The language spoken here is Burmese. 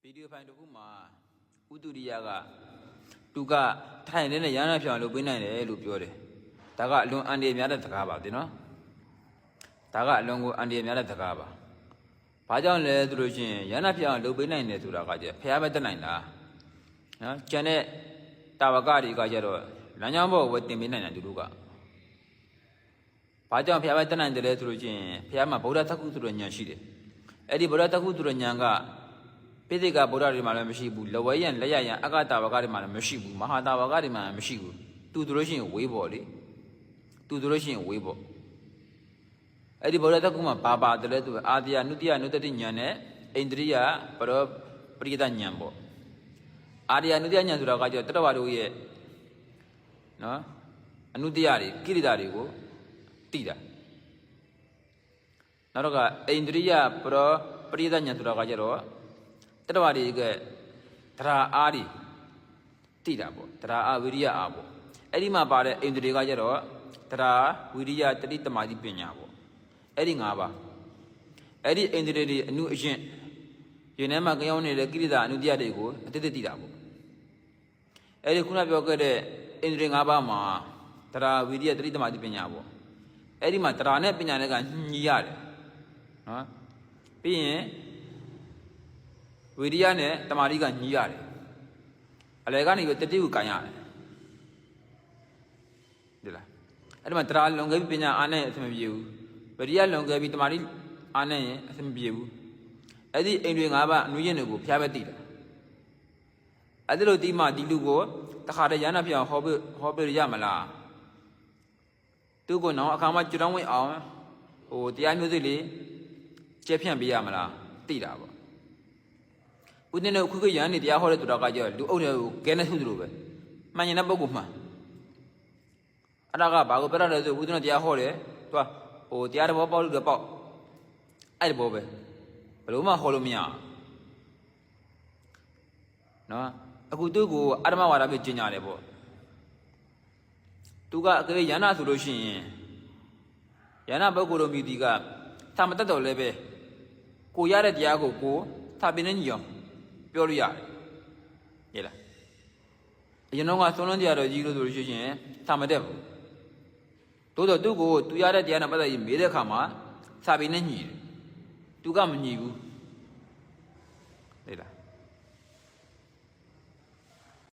ဗီဒီယိုဖိုင်တစ်ခုမှာဥတုရိယကသူကထိုင်နေတဲ့ရဟန္တာပြောင်းလုပ်ပေးနိုင်တယ်လို့ပြောတယ်။ဒါကအလွန်အန္တရာယ်များတဲ့စကားပါတင်နော်။ဒါကအလွန်ကိုအန္တရာယ်များတဲ့စကားပါ။ဘာကြောင့်လဲဆိုလို့ရှိရင်ရဟန္တာပြောင်းလုပ်ပေးနိုင်တယ်ဆိုတာကကြဖျားပဲတက်နိုင်တာ။နော်ကျန်တဲ့တာဝကတွေကကြတော့လမ်းကြောင်းဘောဝတင်ပေးနိုင်တယ်သူတို့က။ဘာကြောင့်ဖျားပဲတက်နိုင်တယ်လဲဆိုလို့ရှိရင်ဖျားမှာဗုဒ္ဓသက္ကုဆိုတဲ့ဉာဏ်ရှိတယ်။အဲ့ဒီဗုဒ္ဓသက္ကုဆိုတဲ့ဉာဏ်ကပိဋကဗုဒ္ဓတွေမှာလည်းမရှိဘူးလဝဲရန်လက်ရရန်အကတာဝကတွေမှာလည်းမရှိဘူးမဟာတာဝကတွေမှာလည်းမရှိဘူးတူသူလို့ရှိရင်ဝေးပေါ်လေတူသူလို့ရှိရင်ဝေးပေါ်အဲ့ဒီဗုဒ္ဓတက္ကုမှာဘာပါတယ်လဲသူအာတယနုတ္တိယနုတ္တိဉာဏ်နဲ့အိန္ဒြိယပရောပရိယတဉာဏ်ပေါ့အာတယနုတ္တိယဉာဏ်ဆိုတာကကျတော့တတ္တဝါတို့ရဲ့နော်အနုတ္တိယတွေကိရိတာတွေကိုသိတာနောက်တော့ကအိန္ဒြိယပရောပရိယတဉာဏ်ဆိုတာကကျတော့တတ္တဝါတွေကတရားအားတွေသိတာပေါ့တရားအားဝိရိယအားပေါ့အဲ့ဒီမှာပါတဲ့အိန္ဒြေတွေကကျတော့တရားဝိရိယတတိတမာတိပညာပေါ့အဲ့ဒီ၅ပါးအဲ့ဒီအိန္ဒြေတွေအနုအရင်ရင်ထဲမှာကြောင်းနေတဲ့ကိရိတာအနုတ္တိယတွေကိုအတိတ်သိတာပေါ့အဲ့ဒီခုနပြောခဲ့တဲ့အိန္ဒြေ၅ပါးမှာတရားဝိရိယတတိတမာတိပညာပေါ့အဲ့ဒီမှာတရားနဲ့ပညာနဲ့ကညီရတယ်နော်ပြီးရင်ဝိရိယနဲ့တမာတိကညီရတယ်အလယ်ကနေပြီးတတိကိုကန်ရတယ်ဒီလားအဲ့ဒီမှာတရားလွန်ခဲ့ပြီးပညာအားနဲ့အဆင်မပြေဘူးဝိရိယလွန်ခဲ့ပြီးတမာတိအားနဲ့အဆင်မပြေဘူးအဲ့ဒီအိမ်တွေ၅ပါးအနုရင်တွေကိုဖျားပဲတည်တာအဲ့ဒီလိုတီးမှဒီလူကိုတခါတည်းရဟန္တာပြောင်းဟောပေးရမလားသူကနောအခါမှကျွတောင်းဝင်အောင်ဟိုတရားမျိုးစိလေးကျက်ဖြန့်ပေးရမလားတည်တာပေါ့ဦးတင်တို့ခုရန်နေတရားဟောတဲ့သူတော်ကကြောလူအုပ်တွေကိုကဲနေထုသလိုပဲမှန်ရင်တဲ့ပုဂ္ဂိုလ်မှန်အဲ့ဒါကဘာကိုပြရလဲဆိုဦးတင်တို့တရားဟောတယ်သူကဟိုတရားတော်ပေါက်လို့ပေါက်အဲ့ဒီဘောပဲဘယ်လိုမှဟောလို့မရနော်အခုသူ့ကိုအတ္တမဝါဒပြကျင်ညာတယ်ပေါ့သူကအကလေးရဟနာဆိုလို့ရှိရင်ရဟနာပုဂ္ဂိုလ်တို့မြည်ဒီကသာမတတ်တော်လည်းပဲကိုရတဲ့တရားကိုသာပင်နဲ့ညီအောင်ပြောလို့ရတယ်ဟဲ့လားအရင်တော့ကသုံးလုံးတရားတော်ကြီးလို့ဆိုလို့ရှိရင်သာမတက်ဘူးတိုးတော့သူ့ကိုသူရတဲ့တရားနဲ့ပတ်သက်ပြီးမေးတဲ့အခါမှာစာပေနဲ့ညီတယ်သူကမညီဘူးဟဲ့လား